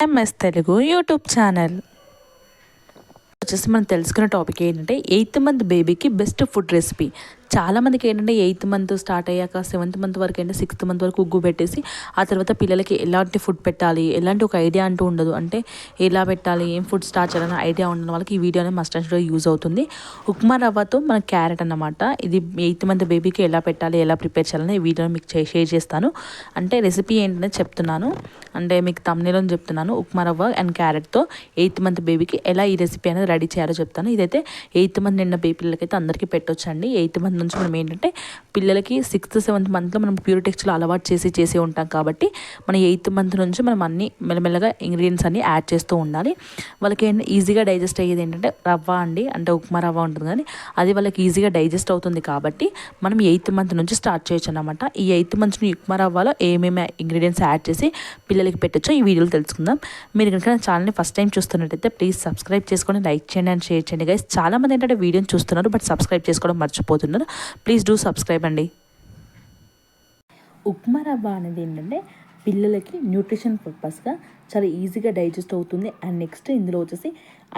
MS Telugu YouTube channel వచ్చేసి మనం తెలుసుకున్న టాపిక్ ఏంటంటే 8th మంత్ బేబీకి బెస్ట్ ఫుడ్ రెసిపీ. చాలామందికి ఏంటంటే 8th మంత్ స్టార్ట్ అయ్యాక 7th మంత్ వరకు ఏంటంటే 6th మంత్ వరకు ఉగ్గు పెట్టేసి ఆ తర్వాత పిల్లలకి ఎలాంటి ఫుడ్ పెట్టాలి, ఎలాంటి ఒక ఐడియా అంటూ ఉండదు. అంటే ఎలా పెట్టాలి, ఏం ఫుడ్ స్టార్ట్ చేయాలని ఐడియా ఉండడం వాళ్ళకి ఈ వీడియో అనేది మస్ట్ అండ్ షుడ్గా యూజ్ అవుతుంది. ఉప్మా రవ్వతో మన క్యారెట్ అన్నమాట. ఇది 8th మంత్ బేబీకి ఎలా పెట్టాలి, ఎలా ప్రిపేర్ చేయాలని ఈ వీడియోని మీకు షేర్ చేస్తాను. అంటే రెసిపీ ఏంటనే చెప్తున్నాను, అంటే మీకు తమ్నేలో చెప్తున్నాను. ఉప్మా రవ్వ అండ్ క్యారెట్తో 8th మంత్ బేబీకి ఎలా ఈ రెసిపీ అనేది రెడీ చేయాలో చెప్తాను. ఇదైతే 8th మంత్ నిన్న బేబీ పిల్లలకైతే అందరికీ పెట్టొచ్చండి. 8th మంత్ నుంచి మనం ఏంటంటే పిల్లలకి 6th 7th మంత్లో మనం ప్యూరిటెక్స్లో అలవాటు చేసి ఉంటాం కాబట్టి మన 8th మంత్ నుంచి మనం అన్ని మెల్లమెల్లగా ఇంగ్రీడియంట్స్ అన్ని యాడ్ చేస్తూ ఉండాలి. వాళ్ళకి ఈజీగా డైజెస్ట్ అయ్యేది ఏంటంటే రవ్వ అండి, అంటే ఉప్మా రవ్వ ఉంటుంది కానీ అది వాళ్ళకి ఈజీగా డైజెస్ట్ అవుతుంది కాబట్టి మనం 8th మంత్ నుంచి స్టార్ట్ చేయొచ్చు అన్నమాట. ఈ 8th మంత్ ఉప్మా రవ్వలో ఏమేమి ఇంగ్రీడియంట్స్ యాడ్ చేసి పిల్లలకి పెట్టొచ్చో ఈ వీడియోలో తెలుసుకుందాం. మీరు కనుక నా ఛానల్ని ఫస్ట్ టైం చూస్తున్నట్టయితే ప్లీజ్ సబ్స్క్రైబ్ చేసుకొని లైక్ చేయండి అండ్ షేర్ చేయండి గైస్. చాలామంది ఏంటంటే వీడియోని చూస్తున్నారు బట్ సబ్స్క్రైబ్ చేసుకోవడం మర్చిపోతున్నారు. ప్లీజ్ డూ సబ్స్క్రైబ్ అండి. ఉప్మా రవ్వ అనేది ఏంటంటే పిల్లలకి న్యూట్రిషన్ పర్పస్గా చాలా ఈజీగా డైజెస్ట్ అవుతుంది. అండ్ నెక్స్ట్ ఇందులో వచ్చేసి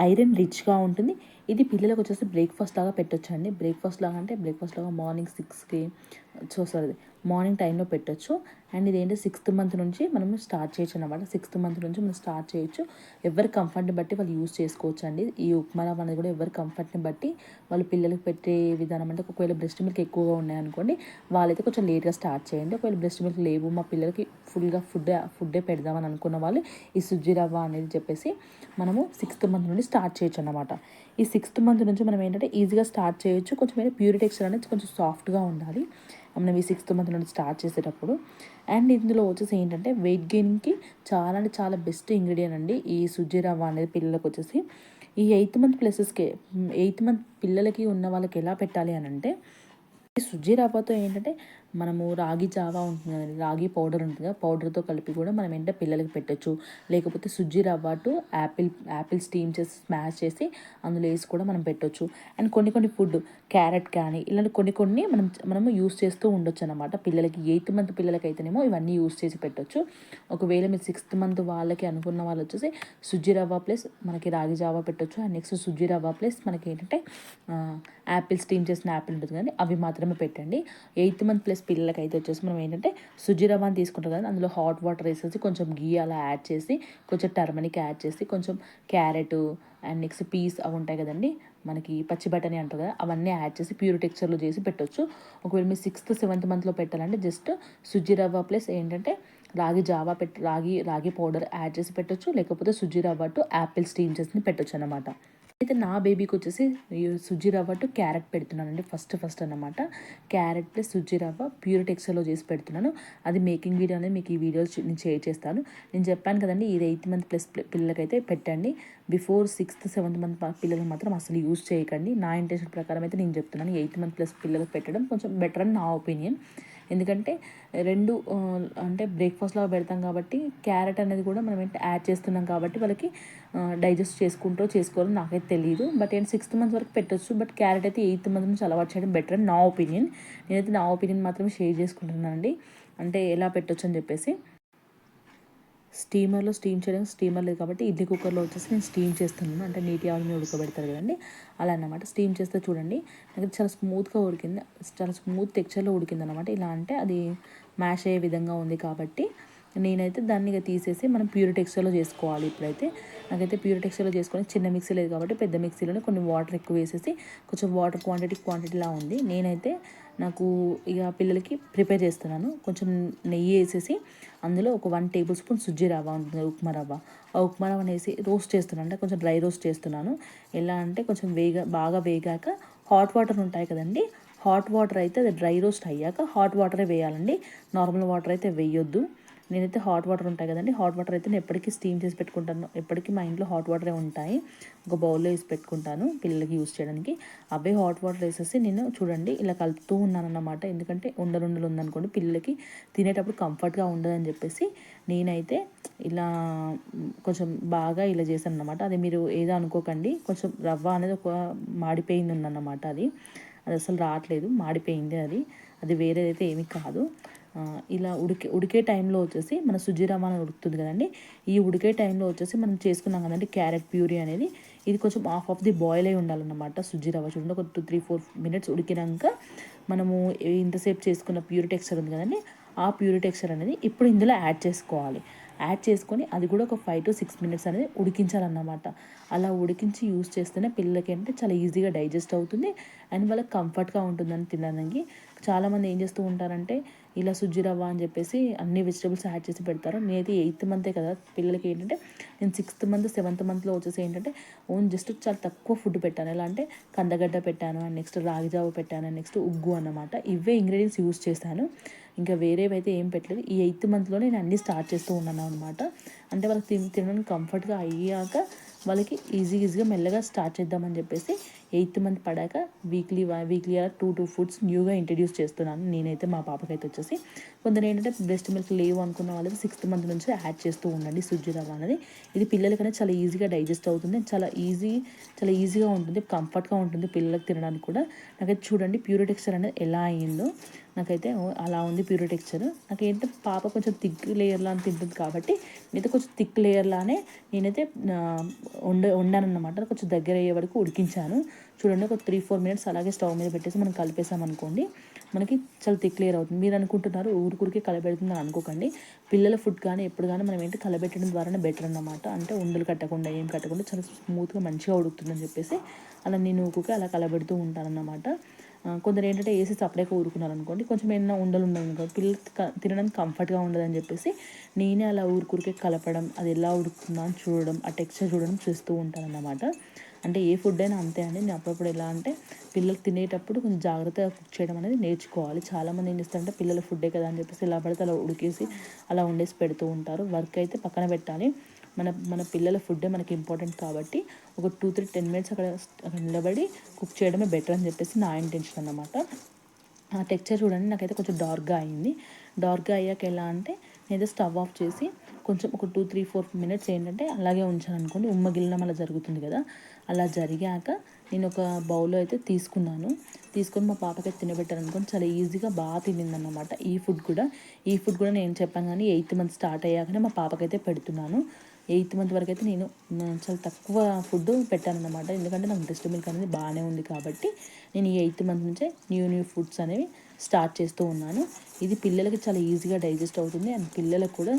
ఐరన్ రిచ్గా ఉంటుంది. ఇది పిల్లలకు వచ్చేసి బ్రేక్ఫాస్ట్ లాగా పెట్టొచ్చు అండి. బ్రేక్ఫాస్ట్ లాగా అంటే బ్రేక్ఫాస్ట్ లాగా మార్నింగ్ 6కి మార్నింగ్ టైంలో పెట్టొచ్చు. అండ్ ఇదేంటి 6th మంత్ నుంచి మనం స్టార్ట్ చేయొచ్చు అనమాట. 6th మంత్ నుంచి మనం స్టార్ట్ చేయొచ్చు. ఎవరి కంఫర్ట్ని బట్టి వాళ్ళు యూస్ చేసుకోవచ్చు అండి. ఈ ఉప్మా రవ్వ అనేది కూడా ఎవరి కంఫర్ట్ని బట్టి వాళ్ళు పిల్లలకు పెట్టే విధానం. అంటే ఒకవేళ బ్రెస్ట్ మిల్క్ ఎక్కువగా ఉన్నాయనుకోండి వాళ్ళైతే కొంచెం లేట్గా స్టార్ట్ చేయండి. ఒకవేళ బ్రెస్ట్ మిల్క్ లేవు, మా పిల్లలకి ఫుల్గా ఫుడ్డే పెడదామని అనుకున్న వాళ్ళు ఈ సుజ్జి రవ్వ అనేది చెప్పేసి మనము 6th మంత్ నుండి స్టార్ట్ చేయొచ్చు అనమాట. ఈ 6th మంత్ నుంచి మనం ఏంటంటే ఈజీగా స్టార్ట్ చేయొచ్చు. కొంచెం ప్యూర్ టెక్స్చర్ అనేది కొంచెం సాఫ్ట్గా ఉండాలి మనం ఈ 6th మంత్ నుండి స్టార్ట్ చేసేటప్పుడు. అండ్ ఇందులో వచ్చేసి ఏంటంటే వెయిట్ గెయిన్కి చాలా అంటే చాలా బెస్ట్ ఇంగ్రీడియంట్ అండి ఈ సుజ్జి రవ్వ అనేది పిల్లలకు వచ్చేసి. ఈ 8th మంత్ ప్లసెస్కి 8th మంత్ పిల్లలకి ఉన్న వాళ్ళకి ఎలా పెట్టాలి అని అంటే ఈ సుజ్జి రవ్వతో ఏంటంటే మనము రాగి జావా ఉంటుంది కదండి, రాగి పౌడర్ ఉంటుంది కదా, పౌడర్తో కలిపి కూడా మనం ఏంటంటే పిల్లలకి పెట్టచ్చు. లేకపోతే సుజ్జి రవ్వ టు యాపిల్ స్టీమ్ చేసి స్మాష్ చేసి అందులో వేసి కూడా మనం పెట్టొచ్చు. అండ్ కొన్ని ఫుడ్ క్యారెట్ కానీ ఇలాంటి కొన్ని మనము యూస్ చేస్తూ ఉండొచ్చు అనమాట. పిల్లలకి 8th మంత్ పిల్లలకి అయితేనేమో ఇవన్నీ యూస్ చేసి పెట్టొచ్చు. ఒకవేళ మీరు 6th మంత్ వాళ్ళకి అనుకున్న వాళ్ళు వచ్చేసి సుజ్జి రవ్వ ప్లస్ మనకి రాగి జావా పెట్టొచ్చు. అండ్ నెక్స్ట్ సుజ్జి రవ్వ ప్లస్ మనకి ఏంటంటే యాపిల్ స్టీమ్ చేసిన యాపిల్ ఉంటుంది కానీ అవి మాత్రమే పెట్టండి. 8th మంత్ ప్లస్ పిల్లలకి అయితే వచ్చేసి మనం ఏంటంటే సుజ్జి రవ్వ అని తీసుకుంటాం కదా, అందులో హాట్ వాటర్ వేసేసి కొంచెం గీ అలా యాడ్ చేసి కొంచెం టర్మరిక్ యాడ్ చేసి కొంచెం క్యారెట్ అండ్ నెక్స్ట్ పీస్ అవి ఉంటాయి కదండి మనకి పచ్చి బఠానీ అంటారు కదా, అవన్నీ యాడ్ చేసి ప్యూర్ టెక్స్చర్లో చేసి పెట్టొచ్చు. ఒకవేళ మీరు 6th 7th మంత్లో పెట్టాలంటే జస్ట్ సుజ్జి రవ్వ ప్లస్ ఏంటంటే రాగి జావా రాగి పౌడర్ యాడ్ చేసి పెట్టొచ్చు. లేకపోతే సుజ్జి రవ్వ టు యాపిల్ స్టీమ్ చేసి పెట్టొచ్చు అనమాట. అయితే నా బేబీకి వచ్చేసి సుజ్జి రవ్వ టు క్యారెట్ పెడుతున్నానండి ఫస్ట్ అన్నమాట. క్యారెట్ ప్లస్ సుజ్జి రవ్వ ప్యూర్ టెక్స్చర్లో చేసి పెడుతున్నాను. అది మేకింగ్ వీడియో అనేది మీకు ఈ వీడియో నేను షేర్ చేస్తాను. నేను చెప్పాను కదండి ఇది 8th మంత్ ప్లస్ పిల్లలకైతే పెట్టండి. బిఫోర్ 6th 7th మంత్ పిల్లలకు మాత్రం అసలు యూజ్ చేయకండి. నా ఇంటెన్షన్ ప్రకారం అయితే నేను చెప్తున్నాను 8th మంత్ ప్లస్ పిల్లలకు పెట్టడం కొంచెం బెటర్ అని నా ఒపీనియన్. ఎందుకంటే రెండు అంటే బ్రేక్ఫాస్ట్ లాగా పెడతాం కాబట్టి క్యారెట్ అనేది కూడా మనం ఏంటి యాడ్ చేస్తున్నాం కాబట్టి వాళ్ళకి డైజెస్ట్ చేసుకోవాలని నాకైతే తెలియదు. బట్ 6th మంత్ వరకు పెట్టొచ్చు. బట్ క్యారెట్ అయితే 8th మంత్ నుంచి అలవాటు చేయడం బెటర్ అని నా ఒపీనియన్. నేనైతే నా ఒపీనియన్ మాత్రమే షేర్ చేసుకుంటున్నానండి, అంటే ఎలా పెట్టొచ్చు అని చెప్పేసి. స్టీమర్లో స్టీమ్ చేయడానికి స్టీమర్ లేదు కాబట్టి ఇడ్లీ కుక్కర్లో వచ్చేసి నేను స్టీమ్ చేస్తున్నాను. అంటే నీటి ఆవిరి మీద ఉడకబెడతారు కదండి అలా అన్నమాట. స్టీమ్ చేస్తే చూడండి నాకు చాలా స్మూత్గా ఉడికింది, చాలా స్మూత్ టెక్స్చర్లో ఉడికింది అనమాట. ఇలా అంటే అది మ్యాష్ అయ్యే విధంగా ఉంది కాబట్టి నేనైతే దాన్ని ఇక తీసేసి మనం ప్యూర్ టెక్స్చర్లో చేసుకోవాలి. ఇప్పుడైతే నాకైతే ప్యూర్ టెక్స్చర్లో చేసుకొని చిన్న మిక్సీ లేదు కాబట్టి పెద్ద మిక్సీలోనే కొన్ని వాటర్ ఎక్కువ వేసేసి కొంచెం వాటర్ క్వాంటిటీలా ఉంది. నేనైతే నాకు ఇక పిల్లలకి ప్రిపేర్ చేస్తున్నాను. కొంచెం నెయ్యి వేసేసి అందులో ఒక 1 టేబుల్ స్పూన్ సుజ్జి రవ్వ ఉంటుంది ఉప్మా రవ్వ, ఆ ఉప్మా రవ్వని వేసి రోస్ట్ చేస్తున్నాను. అంటే కొంచెం డ్రై రోస్ట్ చేస్తున్నాను. ఎలా అంటే కొంచెం బాగా వేగాక హాట్ వాటర్ ఉంటాయి కదండి, హాట్ వాటర్ అయితే అది డ్రై రోస్ట్ అయ్యాక హాట్ వాటరే వేయాలండి, నార్మల్ వాటర్ అయితే వేయొద్దు. నేనైతే హాట్ వాటర్ ఉంటాయి కదండి, హాట్ వాటర్ అయితే నేను ఎప్పటికీ స్టీమ్ చేసి పెట్టుకుంటాను. ఎప్పటికీ మా ఇంట్లో హాట్ వాటరే ఉంటాయి. ఒక బౌల్లో వేసి పెట్టుకుంటాను పిల్లలకి యూస్ చేయడానికి. అవే హాట్ వాటర్ వేసేసి నేను చూడండి ఇలా కలుపుతూ ఉన్నాను అన్నమాట. ఎందుకంటే ఉండలు ఉందనుకోండి పిల్లలకి తినేటప్పుడు కంఫర్ట్గా ఉండదని చెప్పేసి నేనైతే ఇలా కొంచెం బాగా ఇలా చేశాను అన్నమాట. అది మీరు ఏదో అనుకోకండి, కొంచెం రవ్వ అనేది ఒక మాడిపోయింది ఉందన్నమాట. అది అసలు రావట్లేదు, మాడిపోయింది. అది వేరేదైతే ఏమీ కాదు. ఇలా ఉడికే టైంలో వచ్చేసి మన సుజీ రవ్వ అనేది ఉడుకుతుంది కదండి. ఈ ఉడికే టైంలో వచ్చేసి మనం చేసుకున్నాం కదండి క్యారెట్ ప్యూరీ అనేది, ఇది కొంచెం హాఫ్ ఆఫ్ ది బాయిల్ అయి ఉండాలన్నమాట. సుజీ రవ్వ చూడండి ఒక 2-3-4 మినిట్స్ ఉడికినాక మనము ఇంతసేపు చేసుకున్న ప్యూరీ టెక్స్చర్ ఉంది కదండి, ఆ ప్యూరీ టెక్స్చర్ అనేది ఇప్పుడు ఇందులో యాడ్ చేసుకోవాలి. యాడ్ చేసుకొని అది కూడా ఒక 5-6 మినిట్స్ అనేది ఉడికించాలన్నమాట. అలా ఉడికించి యూస్ చేస్తేనే పిల్లలకి అంటే చాలా ఈజీగా డైజెస్ట్ అవుతుంది అండ్ వాళ్ళకి కంఫర్ట్గా ఉంటుందని తినడానికి. చాలామంది ఏం చేస్తూ ఉంటారంటే ఇలా సుజ్జి రవ్వ అని చెప్పేసి అన్ని వెజిటబుల్స్ యాడ్ చేసి పెడతారు. నేనైతే 8th మంతే కదా పిల్లలకి ఏంటంటే, నేను 6th మంత్ 7th మంత్లో వచ్చేసి ఏంటంటే జస్ట్ చాలా తక్కువ ఫుడ్ పెట్టాను. ఎలా అంటే కందగడ్డ పెట్టాను అండ్ నెక్స్ట్ రాగి జావ పెట్టాను అండ్ నెక్స్ట్ ఉగ్గు అన్నమాట. ఇవే ఇంగ్రీడియంట్స్ యూస్ చేశాను, ఇంకా వేరేవైతే ఏం పెట్టలేదు. ఈ 8th మంత్లో నేను అన్నీ స్టార్ట్ చేస్తూ ఉన్నాను అనమాట. అంటే వాళ్ళకి తినడానికి కంఫర్ట్గా అయ్యాక వాళ్ళకి ఈజీగా మెల్లగా స్టార్ట్ చేద్దామని చెప్పేసి 8th మంత్ పడాక వీక్లీ అలా 2 ఫుడ్స్ న్యూగా ఇంట్రడ్యూస్ చేస్తున్నాను నేనైతే. మా పాపకైతే వచ్చేసి కొందరు ఏంటంటే బ్రెస్ట్ మిల్క్ లేవు అనుకున్న వాళ్ళకి 6th మంత్ నుంచి యాడ్ చేస్తూ ఉండండి సుజ్జి రవ్వ అనేది. ఇది పిల్లలకనే చాలా ఈజీగా డైజెస్ట్ అవుతుంది, చాలా ఈజీగా ఉంటుంది, కంఫర్ట్గా ఉంటుంది పిల్లలకి తినడానికి కూడా. నాకైతే చూడండి ప్యూరీ టెక్స్చర్ అనేది ఎలా అయ్యిందో, నాకైతే అలా ఉంది ప్యూరీ టెక్స్చర్. నాకేంటంటే పాప కొంచెం థిక్ లేయర్లా అని తింటుంది కాబట్టి నేనైతే కొంచెం థిక్ లేయర్లానే నేనైతే వండానన్నమాట. కొంచెం దగ్గర అయ్యే వరకు ఉడికించాను. చూడండి ఒక 3-4 మినిట్స్ అలాగే స్టవ్ మీద పెట్టేసి మనం కలిపేసామనుకోండి మనకి చాలా థిక్ లేయర్ అవుతుంది. మీరు అనుకుంటున్నారు ఊరికే కలబెడుతుందని అనుకోకండి. పిల్లల ఫుడ్ కానీ ఎప్పుడు కానీ మనం ఏంటి కలబెట్టడం ద్వారానే బెటర్ అన్నమాట. అంటే ఉండలు కట్టకుండా ఏం కట్టకుండా చాలా స్మూత్గా మంచిగా ఉడుకుతుందని చెప్పేసి అలా నేను ఊరికే అలా కలబెడుతూ ఉంటానన్నమాట. కొందరు ఏంటంటే వేసి సపరేట్గా ఊరుకున్నారు అనుకోండి కొంచెం ఏమైనా ఉండలు ఉండదు పిల్లలు తినడానికి కంఫర్ట్గా ఉండదని చెప్పేసి నేనే అలా ఊరికే కలపడం, అది ఎలా ఉడుకుతుందా అని చూడడం, ఆ టెక్స్చర్ చూడడం చేస్తూ ఉంటాను అన్నమాట. అంటే ఏ ఫుడ్ అయినా అంతే అండి. నేను అప్పుడప్పుడు ఎలా అంటే పిల్లలు తినేటప్పుడు కొంచెం జాగ్రత్తగా కుక్ చేయడం అనేది నేర్చుకోవాలి. చాలామంది ఏం చేస్తారంటే పిల్లల ఫుడ్డే కదా అని చెప్పేసి ఎలా పడితే అలా ఉడికేసి అలా వండేసి పెడుతూ ఉంటారు. వర్క్ అయితే పక్కన పెట్టాలి, మన పిల్లల ఫుడ్డే మనకి ఇంపార్టెంట్ కాబట్టి ఒక 2-10 మినిట్స్ అక్కడ నిలబడి కుక్ చేయడమే బెటర్ అని చెప్పేసి నా ఇంటెన్షన్ అన్నమాట. ఆ టెక్స్చర్ చూడండి నాకైతే కొంచెం డార్క్గా అయింది. డార్క్గా అయ్యాక ఎలా అంటే నేనైతే స్టవ్ ఆఫ్ చేసి కొంచెం ఒక 2-3-4 మినిట్స్ ఏంటంటే అలాగే ఉంచాను అనుకోండి, ఉమ్మగిల్లడం అలా జరుగుతుంది కదా. అలా జరిగాక నేను ఒక బౌల్లో అయితే తీసుకొని మా పాపకైతే తినబెట్టాను అనుకోండి, చాలా ఈజీగా బాగా తినిందన్నమాట. ఈ ఫుడ్ కూడా నేను చెప్పాను కానీ 8th మంత్ స్టార్ట్ అయ్యాకనే మా పాపకైతే పెడుతున్నాను. 8th మంత్ వరకు అయితే నేను చాలా తక్కువ ఫుడ్ పెట్టాను అనమాట. ఎందుకంటే నాకు బ్రెస్ట్ మిల్క్ అనేది బాగానే ఉంది కాబట్టి నేను ఈ 8th మంత్ నుంచే న్యూ ఫుడ్స్ అనేవి స్టార్ట్ చేస్తూ ఉన్నాను. ఇది పిల్లలకి చాలా ఈజీగా డైజెస్ట్ అవుతుంది అండ్ పిల్లలకు కూడా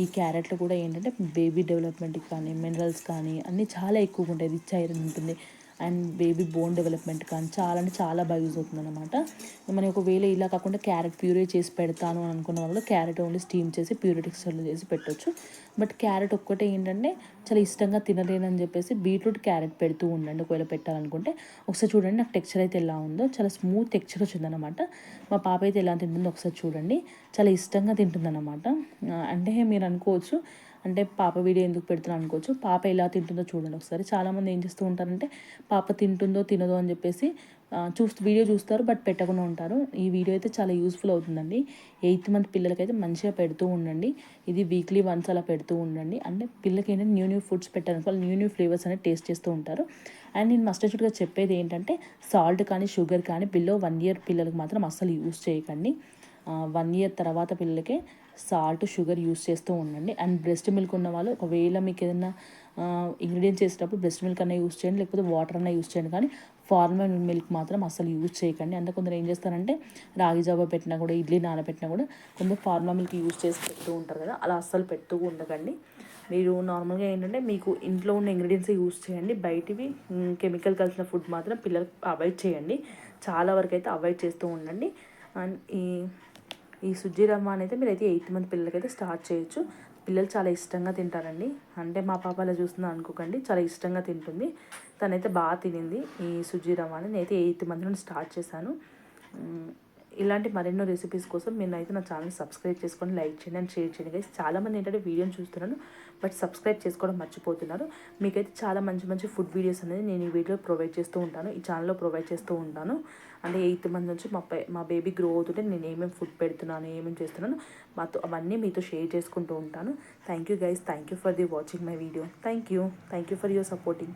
ఈ క్యారెట్లో కూడా ఏంటంటే బేబీ డెవలప్మెంట్కి కానీ మినరల్స్ కానీ అన్నీ చాలా ఎక్కువగా ఉంటాయి, రిచ్ ఐరన్ ఉంటుంది అండ్ బేబీ బోన్ డెవలప్మెంట్ కానీ చాలా అంటే చాలా బాగా యూజ్ అవుతుంది అనమాట. మనం ఒకవేళ ఇలా కాకుండా క్యారెట్ ప్యూరీ చేసి పెడతాను అని అనుకున్న వాళ్ళు క్యారెట్ ఓన్లీ స్టీమ్ చేసి ప్యూరీ టెక్స్చర్లో చేసి పెట్టొచ్చు. బట్ క్యారెట్ ఒక్కటే ఏంటంటే చాలా ఇష్టంగా తినలేనని చెప్పేసి బీట్రూట్ క్యారెట్ పెడుతూ ఉండండి ఒకవేళ పెట్టాలనుకుంటే. ఒకసారి చూడండి నాకు టెక్స్చర్ అయితే ఎలా ఉందో, చాలా స్మూత్ టెక్స్చర్ వచ్చిందనమాట. మా పాప అయితే ఎలా తింటుందో ఒకసారి చూడండి, చాలా ఇష్టంగా తింటుందన్నమాట. అంటే మీరు అనుకోవచ్చు అంటే పాప వీడియో ఎందుకు పెడుతున్నా అనుకోవచ్చు, పాప ఎలా తింటుందో చూడండి ఒకసారి. చాలామంది ఏం చేస్తూ ఉంటారంటే పాప తింటుందో తినదో అని చెప్పేసి వీడియో చూస్తారు బట్ పెట్టకుండా ఉంటారు. ఈ వీడియో అయితే చాలా యూస్ఫుల్ అవుతుందండి. 8th మంత్ పిల్లలకైతే మంచిగా పెడుతూ ఉండండి. ఇది వీక్లీ వన్స్ అలా పెడుతూ ఉండండి. అంటే పిల్లలకి ఏంటంటే న్యూ ఫుడ్స్ పెట్టారు వాళ్ళు న్యూ ఫ్లేవర్స్ అనేది టేస్ట్ చేస్తూ ఉంటారు. అండ్ నేను మస్ట్ అండ్ షుడ్గా చెప్పేది ఏంటంటే సాల్ట్ కానీ షుగర్ కానీ బిలో 1 ఇయర్ పిల్లలకు మాత్రం అస్సలు యూస్ చేయకండి. 1 ఇయర్ తర్వాత పిల్లలకి సాల్ట్ షుగర్ యూస్ చేస్తూ ఉండండి. అండ్ బ్రెస్ట్ మిల్క్ ఉన్న వాళ్ళు ఒకవేళ మీకు ఏదైనా ఇంగ్రీడియంట్స్ చేసేటప్పుడు బ్రెస్ట్ మిల్క్ అన్న యూస్ చేయండి, లేకపోతే వాటర్ అన్న యూస్ చేయండి, కానీ ఫార్మల్ మిల్క్ మాత్రం అసలు యూజ్ చేయకండి. అంటే కొందరు ఏం చేస్తారంటే రాగి జావ పెట్టినా కూడా ఇడ్లీ నానబెట్టినా కూడా కొందరు ఫార్మల్ మిల్క్ యూజ్ చేసి పెడుతూ ఉంటారు కదా, అలా అస్సలు పెడుతూ ఉండకండి. మీరు నార్మల్గా ఏంటంటే మీకు ఇంట్లో ఉన్న ఇంగ్రీడియంట్స్ యూస్ చేయండి. బయటివి కెమికల్ కలిసిన ఫుడ్ మాత్రం పిల్లలకు అవాయిడ్ చేయండి. చాలా వరకు అయితే అవాయిడ్ చేస్తూ ఉండండి. అండ్ ఈ సుజ్జి రవ్వ అనేది మీరైతే 8th మంత్ పిల్లలకైతే స్టార్ట్ చేయొచ్చు. పిల్లలు చాలా ఇష్టంగా తింటారండి. అంటే మా పాప అలా చూస్తుందా అనుకోకండి, చాలా ఇష్టంగా తింటుంది. తనైతే బాగా తినింది ఈ సుజ్జి రవ్వ అని. నేనైతే 8th మంత్ నుండి స్టార్ట్ చేశాను. ఇలాంటి మరెన్నో రెసిపీస్ కోసం నేనైతే నా ఛానల్ సబ్స్క్రైబ్ చేసుకొని లైక్ చేయండి అండ్ షేర్ చేయండి గైస్. చాలామంది ఏంటంటే వీడియోని చూస్తున్నాను బట్ సబ్స్క్రైబ్ చేసుకోవడం మర్చిపోతున్నారు. మీకైతే చాలా మంచి ఫుడ్ వీడియోస్ అనేది నేను ఈ వీడియో ప్రొవైడ్ చేస్తూ ఉంటాను, ఈ ఛానల్లో ప్రొవైడ్ చేస్తూ ఉంటాను. అంటే 8th మంత్ నుంచి మా బేబీ గ్రో అవుతుంటే నేను ఏమేమి ఫుడ్ పెడుతున్నాను, ఏమేమి చేస్తున్నాను అవన్నీ మీతో షేర్ చేసుకుంటూ ఉంటాను. Thank you guys, thank you for the watching my video. Thank you for your supporting.